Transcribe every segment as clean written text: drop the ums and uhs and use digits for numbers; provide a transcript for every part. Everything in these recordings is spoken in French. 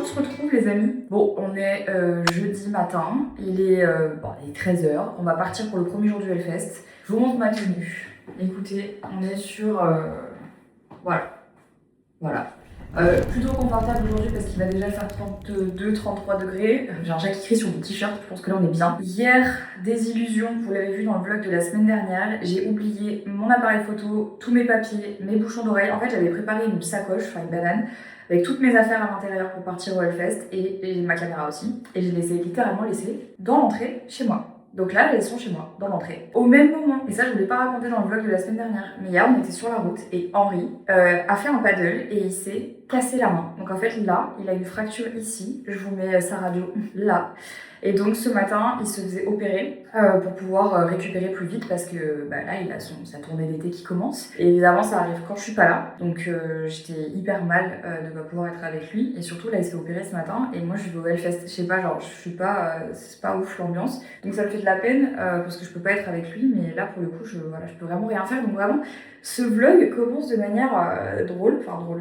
on se retrouve les amis. Bon, on est jeudi matin, il est 13h, on va partir pour le premier jour du Hellfest. Je vous montre ma tenue. Écoutez, on est sur... Voilà. Plutôt confortable aujourd'hui parce qu'il va déjà faire 32-33 degrés. J'ai un jack écrit sur mon t-shirt, je pense que là on est bien. Hier, désillusion, vous l'avez vu dans le vlog de la semaine dernière, j'ai oublié mon appareil photo, tous mes papiers, mes bouchons d'oreilles. En fait, j'avais préparé une sacoche, enfin une banane, avec toutes mes affaires à l'intérieur pour partir au Hellfest et ma caméra aussi. Et j'ai littéralement laissé dans l'entrée chez moi. Donc là, elles sont chez moi, dans l'entrée. Au même moment, et ça je ne l'ai pas raconté dans le vlog de la semaine dernière, mais hier on était sur la route et Henri a fait un paddle et il s'est cassé la main. Donc en fait là, il a une fracture ici, je vous mets sa radio là. Et donc ce matin, il se faisait opérer pour pouvoir récupérer plus vite parce que là, il a sa tournée d'été qui commence. Et évidemment, ça arrive quand je suis pas là. Donc j'étais hyper mal de pas pouvoir être avec lui. Et surtout, là, il s'est opéré ce matin. Et moi, je vais au Hellfest. Je sais pas, genre, je suis pas... c'est pas ouf l'ambiance. Donc ça me fait de la peine parce que je peux pas être avec lui. Mais là, pour le coup, je peux vraiment rien faire. Donc vraiment, ce vlog commence de manière drôle,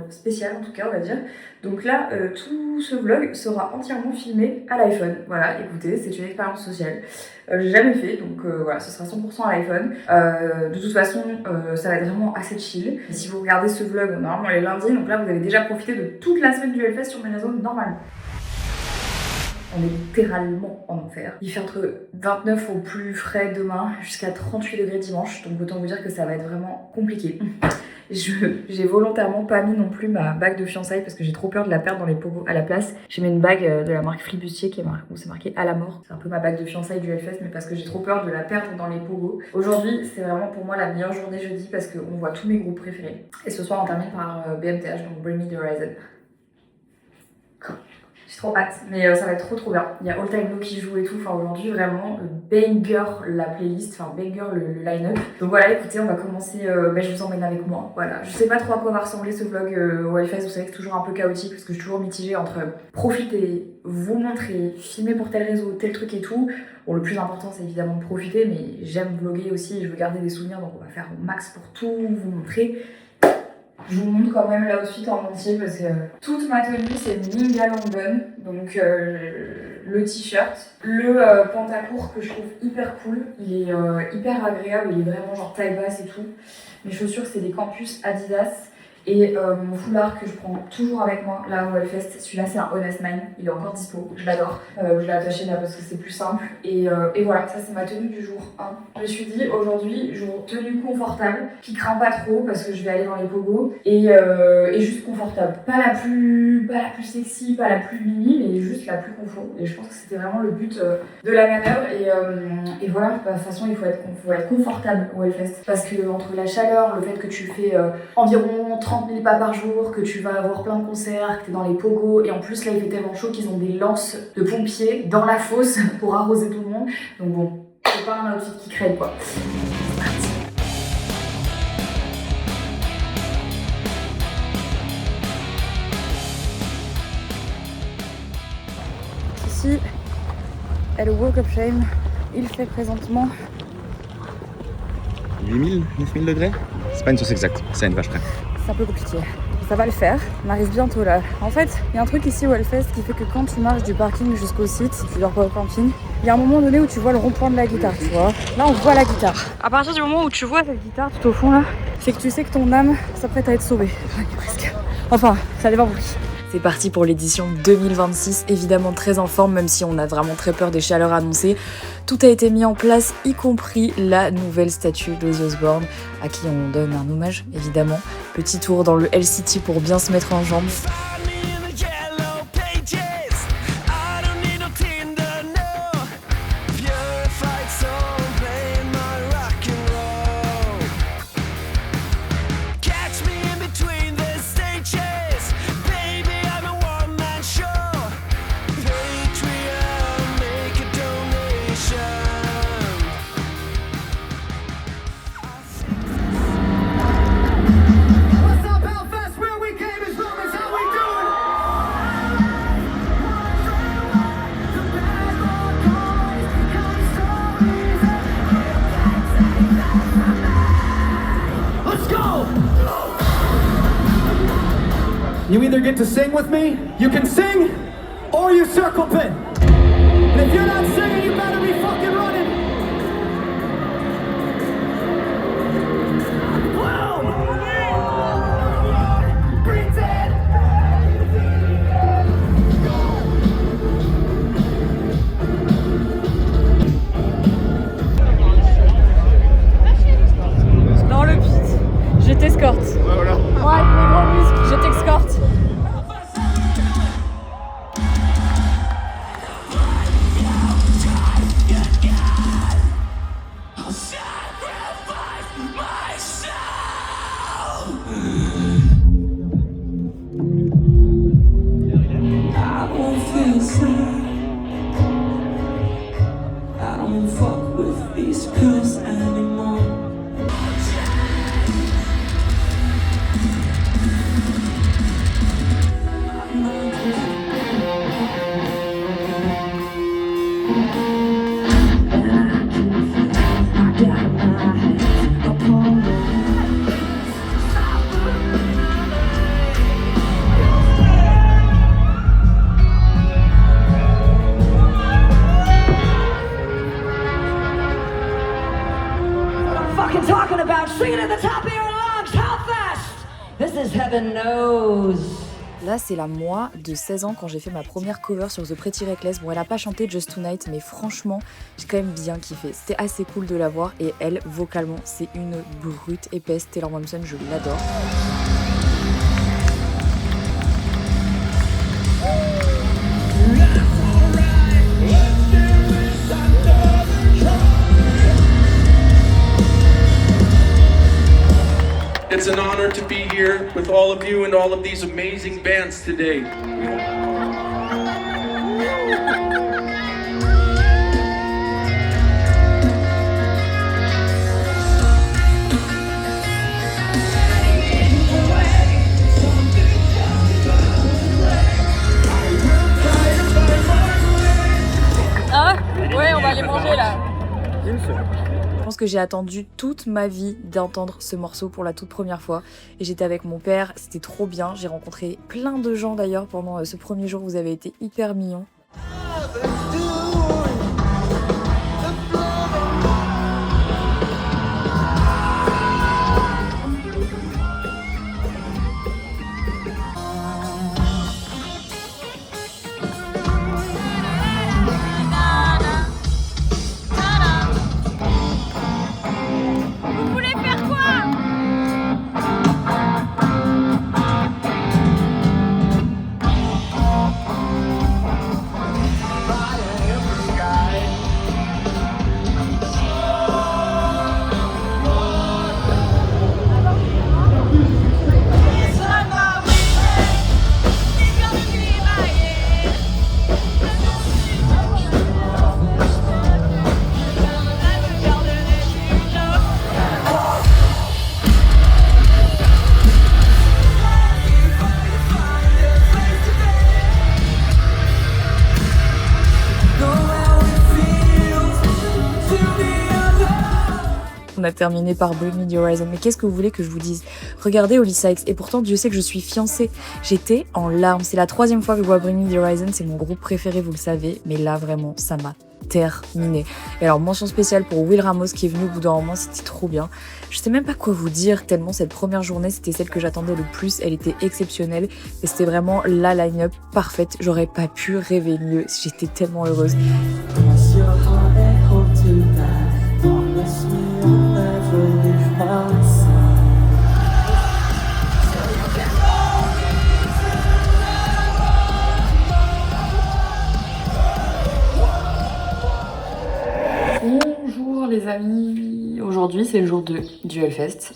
spéciale en tout cas, on va dire. Donc là, tout ce vlog sera entièrement filmé à l'iPhone. Voilà, écoutez, c'est une expérience sociale. J'ai jamais fait, donc voilà, ce sera 100% à l'iPhone. De toute façon, ça va être vraiment assez chill. Et si vous regardez ce vlog, normalement les lundis, donc là vous avez déjà profité de toute la semaine du Hellfest sur mes réseaux normalement. On est littéralement en enfer. Il fait entre 29 au plus frais demain jusqu'à 38 degrés dimanche, donc autant vous dire que ça va être vraiment compliqué. J'ai volontairement pas mis non plus ma bague de fiançailles parce que j'ai trop peur de la perdre dans les pogos. À la place, j'ai mis une bague de la marque Flibustier où c'est marqué à la mort. C'est un peu ma bague de fiançailles du Hellfest, mais parce que j'ai trop peur de la perdre dans les pogos. Aujourd'hui, c'est vraiment pour moi la meilleure journée jeudi parce qu'on voit tous mes groupes préférés. Et ce soir, on termine par BMTH, donc Bring Me The Horizon. J'ai trop hâte, mais ça va être trop bien. Il y a All Time Low qui joue et tout. Enfin, aujourd'hui, vraiment, banger la playlist, enfin, banger le line-up. Donc voilà, écoutez, on va commencer. Je vous emmène avec moi. Voilà. Je sais pas trop à quoi va ressembler ce vlog au Hellfest. Vous savez que c'est toujours un peu chaotique parce que je suis toujours mitigée entre profiter, vous montrer, filmer pour tel réseau, tel truc et tout. Bon, le plus important, c'est évidemment de profiter, mais j'aime vlogger aussi et je veux garder des souvenirs. Donc on va faire au max pour tout vous montrer. Je vous montre quand même l'outfit en entier parce que toute ma tenue c'est Minga London, donc le t-shirt, le pantacourt que je trouve hyper cool, il est hyper agréable, il est vraiment genre taille basse et tout. Mes chaussures c'est des Campus Adidas et mon foulard que je prends toujours avec moi là au Hellfest, celui-là c'est un Honest Mine, il est encore dispo, je l'adore. Je l'ai attaché là parce que c'est plus simple et voilà, ça c'est ma tenue du jour 1. Je me suis dit aujourd'hui, jour tenue confortable, qui craint pas trop parce que je vais aller dans les pogos et juste confortable. Pas la plus sexy, pas la plus mini, mais juste la plus confort. Et je pense que c'était vraiment le but de la manœuvre et voilà, de toute façon il faut être confortable au Hellfest parce que entre la chaleur, le fait que tu fais environ 30 000 pas par jour, que tu vas avoir plein de concerts, que t'es dans les pogos et en plus là il fait tellement chaud qu'ils ont des lances de pompiers dans la fosse pour arroser tout le monde. Donc bon, c'est pas un outfit qui crée quoi. Ici est le Walk of Shame. Il fait présentement 8000, 9000 degrés. C'est pas une source exacte, c'est une vache près. C'est un peu compliqué. Ça va le faire, on arrive bientôt là. En fait, il y a un truc ici au Hellfest qui fait que quand tu marches du parking jusqu'au site, si tu dors pas au camping, il y a un moment donné où tu vois le rond-point de la guitare, tu vois. Là, on voit la guitare. À partir du moment où tu vois cette guitare tout au fond là, c'est que tu sais que ton âme s'apprête à être sauvée. Presque. Enfin, ça dépend pour qui. C'est parti pour l'édition 2026, évidemment très en forme, même si on a vraiment très peur des chaleurs annoncées. Tout a été mis en place, y compris la nouvelle statue d'Ozzy Osbourne, à qui on donne un hommage, évidemment. Petit tour dans le L-City pour bien se mettre en jambes. You either get to sing with me, you can sing, or you circle pit. And if you're not singing, you better be fucking running. Boom! Pretend! Dans le pit, je t'escorte. Ouais, voilà. Ouais, avec mes gros muscles, je t'escorte. Talking about singing at the top of your lungs, how fast? This is heaven knows. Là, c'est la moi de 16 ans quand j'ai fait ma première cover sur The Pretty Reckless. Bon, elle a pas chanté Just Tonight, mais franchement, j'ai quand même bien kiffé. C'était assez cool de la voir et elle, vocalement, c'est une brute épaisse. Taylor Momsen, je l'adore. It's an honor to be here with all of you and all of these amazing bands today. Ah ouais, on va les manger là. Je pense que j'ai attendu toute ma vie d'entendre ce morceau pour la toute première fois et j'étais avec mon père, c'était trop bien, j'ai rencontré plein de gens d'ailleurs pendant ce premier jour, vous avez été hyper mignons. On a terminé par Bring Me The Horizon. Mais qu'est-ce que vous voulez que je vous dise? Regardez Holly Sykes. Et pourtant, Dieu sait que je suis fiancée. J'étais en larmes. C'est la 3e fois que je vois Bring Me The Horizon. C'est mon groupe préféré, vous le savez. Mais là, vraiment, ça m'a terminé. Et alors, mention spéciale pour Will Ramos qui est venu au bout d'un moment. C'était trop bien. Je sais même pas quoi vous dire tellement cette première journée, c'était celle que j'attendais le plus. Elle était exceptionnelle. Et c'était vraiment la line-up parfaite. J'aurais pas pu rêver mieux. J'étais tellement heureuse. Bonjour les amis, aujourd'hui c'est le jour 2 du Hellfest.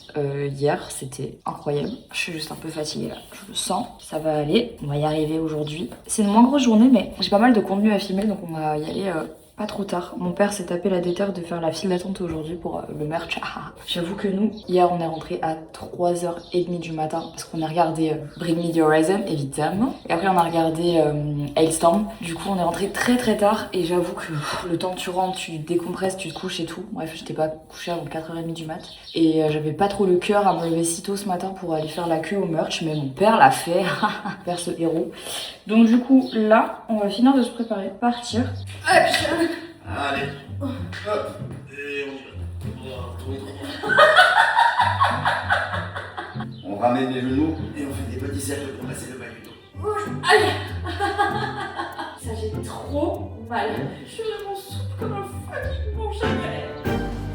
Hier c'était incroyable, je suis juste un peu fatiguée là, je le sens, ça va aller, on va y arriver aujourd'hui. C'est une moins grosse journée mais j'ai pas mal de contenu à filmer donc on va y aller pas trop tard. Mon père s'est tapé la déterre de faire la file d'attente aujourd'hui pour le merch. J'avoue que nous, hier, on est rentré à 3h30 du matin parce qu'on a regardé Bring Me The Horizon, évidemment. Et après, on a regardé Hailstorm. Du coup, on est rentré très très tard et j'avoue que le temps que tu rentres, tu décompresses, tu te couches et tout. Bref, j'étais pas couchée avant 4h30 du mat. Et j'avais pas trop le cœur à me lever si tôt ce matin pour aller faire la queue au merch, mais mon père l'a fait. Père ce héros. Donc du coup, là, on va finir de se préparer, partir. Allez. Hop. Et on y va. On ramène les genoux et on fait des petits cercles pour passer le bas du dos. Allez. Ça fait trop mal. Je suis vraiment souple comme un fucking bon chalet.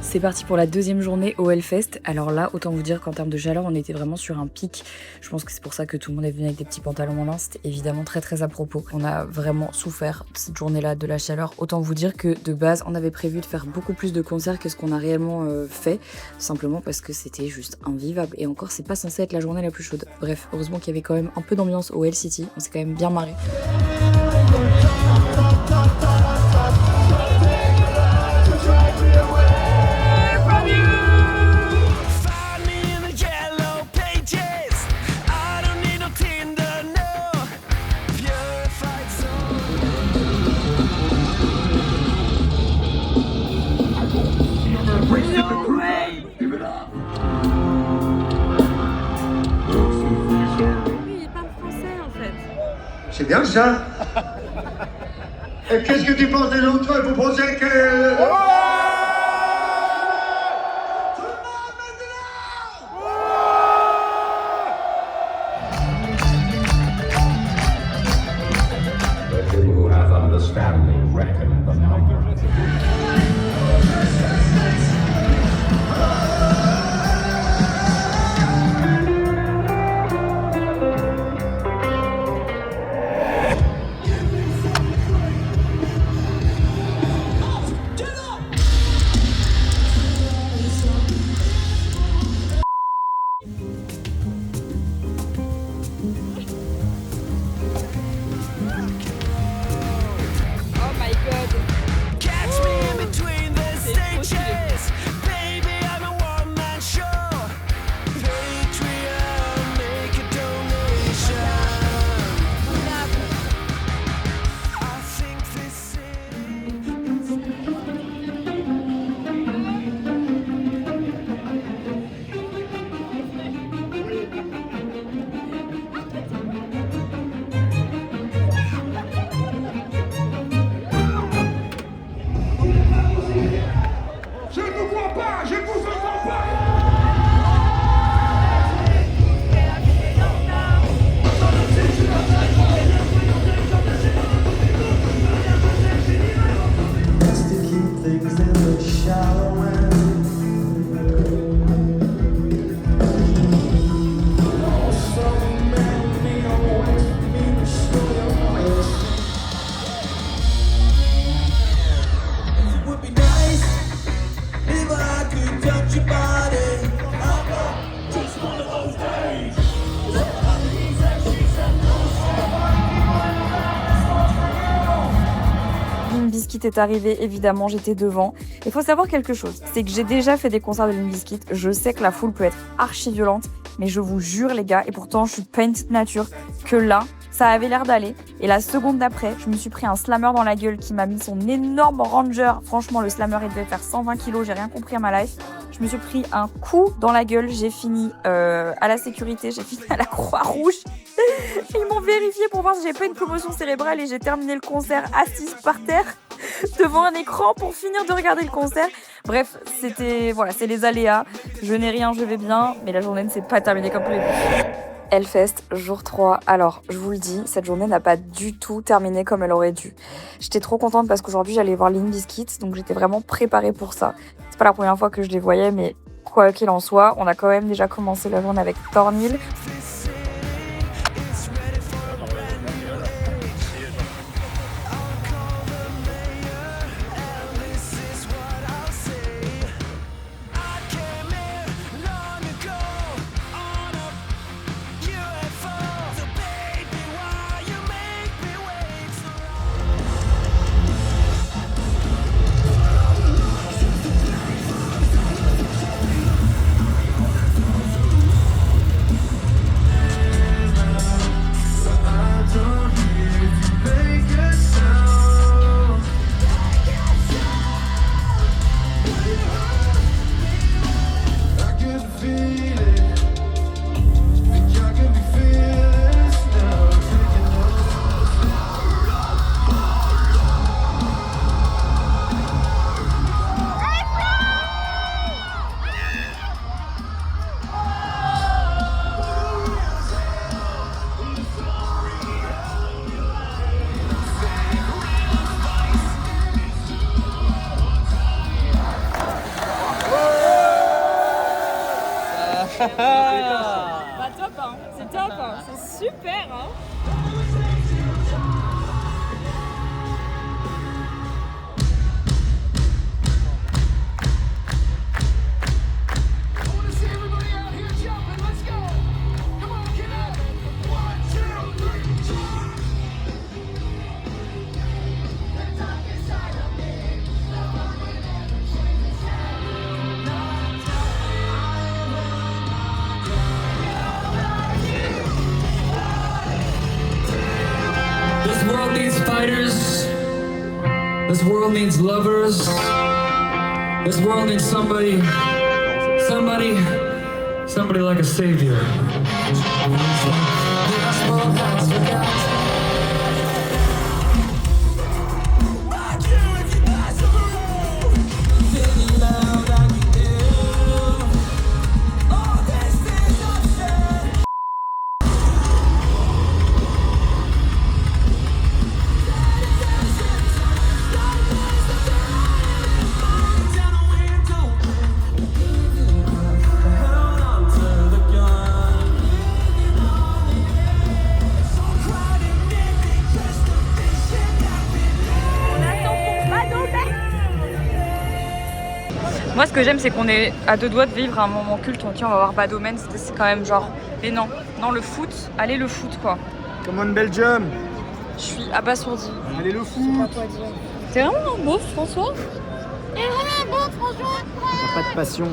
C'est parti pour la deuxième journée au Hellfest. Alors là, autant vous dire qu'en termes de chaleur, on était vraiment sur un pic. Je pense que c'est pour ça que tout le monde est venu avec des petits pantalons en lin. C'était évidemment très très à propos. On a vraiment souffert cette journée-là de la chaleur. Autant vous dire que de base, on avait prévu de faire beaucoup plus de concerts que ce qu'on a réellement fait. Simplement parce que c'était juste invivable. Et encore, c'est pas censé être la journée la plus chaude. Bref, heureusement qu'il y avait quand même un peu d'ambiance au Hell City. On s'est quand même bien marré. C'est bien ça. Et qu'est-ce que tu penses des autres? Vous pensez que... Who has understanding reckon the number. Bizkit est arrivé, évidemment, j'étais devant. Il faut savoir quelque chose, c'est que j'ai déjà fait des concerts de Limp Bizkit. Je sais que la foule peut être archi violente, mais je vous jure, les gars, et pourtant, je suis pas une petite nature, que là, ça avait l'air d'aller. Et la seconde d'après, je me suis pris un slammer dans la gueule qui m'a mis son énorme Ranger. Franchement, le slammer, il devait faire 120 kilos, j'ai rien compris à ma life. Je me suis pris un coup dans la gueule, j'ai fini à la sécurité, j'ai fini à la Croix-Rouge. Ils m'ont vérifié pour voir si j'avais pas une commotion cérébrale et j'ai terminé le concert assise par terre devant un écran pour finir de regarder le concert. Bref, voilà, c'est les aléas. Je n'ai rien, je vais bien, mais la journée ne s'est pas terminée comme prévu. Hellfest, jour 3. Alors, je vous le dis, cette journée n'a pas du tout terminé comme elle aurait dû. J'étais trop contente parce qu'aujourd'hui, j'allais voir Limp Bizkit, donc j'étais vraiment préparée pour ça. C'est pas la première fois que je les voyais, mais quoi qu'il en soit, on a quand même déjà commencé la journée avec Thornhill. Bah top, hein. C'est top, hein. C'est super. Hein. This world needs fighters. This world needs lovers. This world needs somebody like a savior. This world has forgotten. Moi, ce que j'aime, c'est qu'on est à deux doigts de vivre un moment culte. On dit on va voir Bad Omen, c'est quand même genre. Mais non, le foot, allez le foot quoi. Come on Belgium. Je suis abasourdie. Allez le foot. T'es vraiment un beau François. T'as pas de passion.